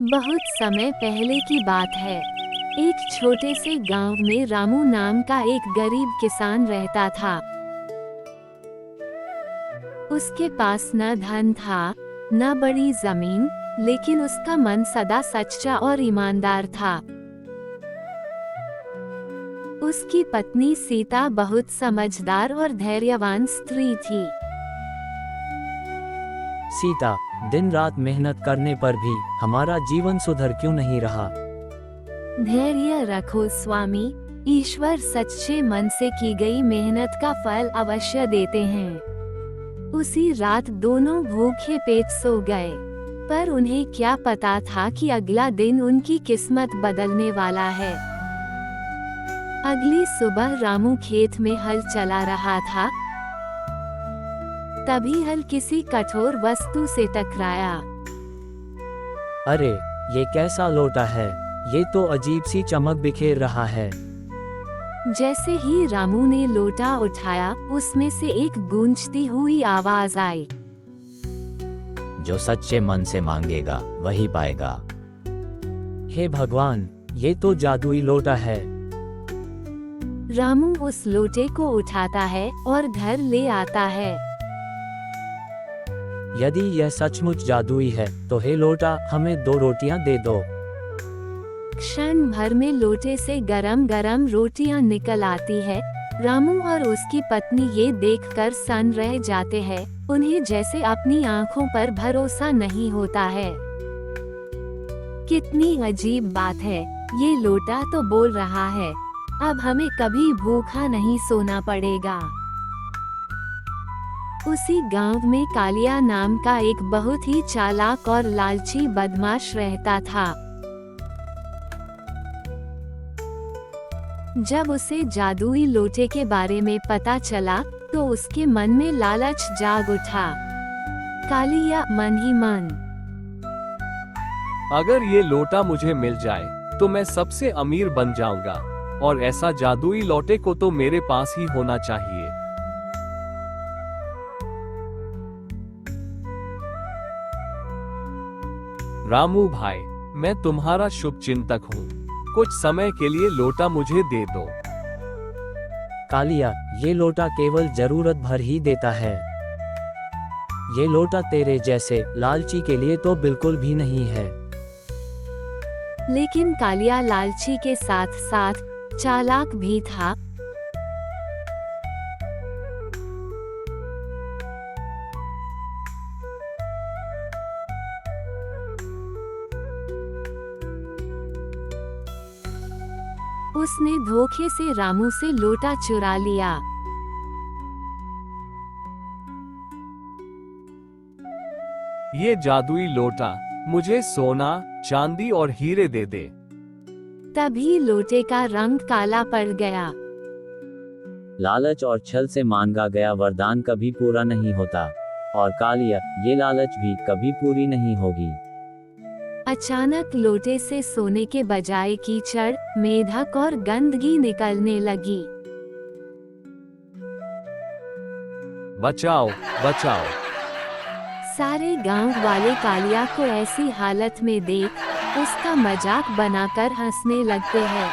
बहुत समय पहले की बात है। एक छोटे से गांव में रामू नाम का एक गरीब किसान रहता था। उसके पास न धन था, न बड़ी जमीन, लेकिन उसका मन सदा सच्चा और ईमानदार था। उसकी पत्नी सीता बहुत समझदार और धैर्यवान स्त्री थी। सीता, दिन रात मेहनत करने पर भी हमारा जीवन सुधर क्यों नहीं रहा? धैर्य रखो स्वामी, ईश्वर सच्चे मन से की गई मेहनत का फल अवश्य देते हैं। उसी रात दोनों भूखे पेट सो गए, पर उन्हें क्या पता था कि अगला दिन उनकी किस्मत बदलने वाला है। अगली सुबह रामू खेत में हल चला रहा था, तभी हल किसी कठोर वस्तु से टकराया। अरे, ये कैसा लोटा है? ये तो अजीब सी चमक बिखेर रहा है। जैसे ही रामू ने लोटा उठाया, उसमें से एक गूंजती हुई आवाज आई। जो सच्चे मन से मांगेगा वही पाएगा। हे भगवान, ये तो जादुई लोटा है। रामू उस लोटे को उठाता है और घर ले आता है। यदि यह सचमुच जादुई है तो हे लोटा, हमें 2 रोटियां दे दो। क्षण भर में लोटे से गरम गरम रोटियां निकल आती है। रामू और उसकी पत्नी ये देखकर सन्न रह जाते हैं। उन्हें जैसे अपनी आंखों पर भरोसा नहीं होता है। कितनी अजीब बात है, ये लोटा तो बोल रहा है, अब हमें कभी भूखा नहीं सोना पड़ेगा। उसी गांव में कालिया नाम का एक बहुत ही चालाक और लालची बदमाश रहता था। जब उसे जादुई लोटे के बारे में पता चला, तो उसके मन में लालच जाग उठा। कालिया मन ही मन, अगर ये लोटा मुझे मिल जाए तो मैं सबसे अमीर बन जाऊंगा, और ऐसा जादुई लोटे को तो मेरे पास ही होना चाहिए। रामू भाई, मैं तुम्हारा शुभ चिंतक हूँ, कुछ समय के लिए लोटा मुझे दे दो। कालिया, ये लोटा केवल जरूरत भर ही देता है। ये लोटा तेरे जैसे लालची के लिए तो बिल्कुल भी नहीं है। लेकिन कालिया लालची के साथ साथ चालाक भी था। उसने धोखे से रामू से लोटा चुरा लिया। ये जादुई लोटा मुझे सोना, चांदी और हीरे दे दे। तभी लोटे का रंग काला पड़ गया। लालच और छल से मांगा गया वरदान कभी पूरा नहीं होता, और कालिया, ये लालच भी कभी पूरी नहीं होगी। अचानक लोटे से सोने के बजाय कीचड़, मेढक और गंदगी निकलने लगी। बचाओ, बचाओ। सारे गांव वाले कालिया को ऐसी हालत में देख उसका मजाक बनाकर हंसने लगते हैं।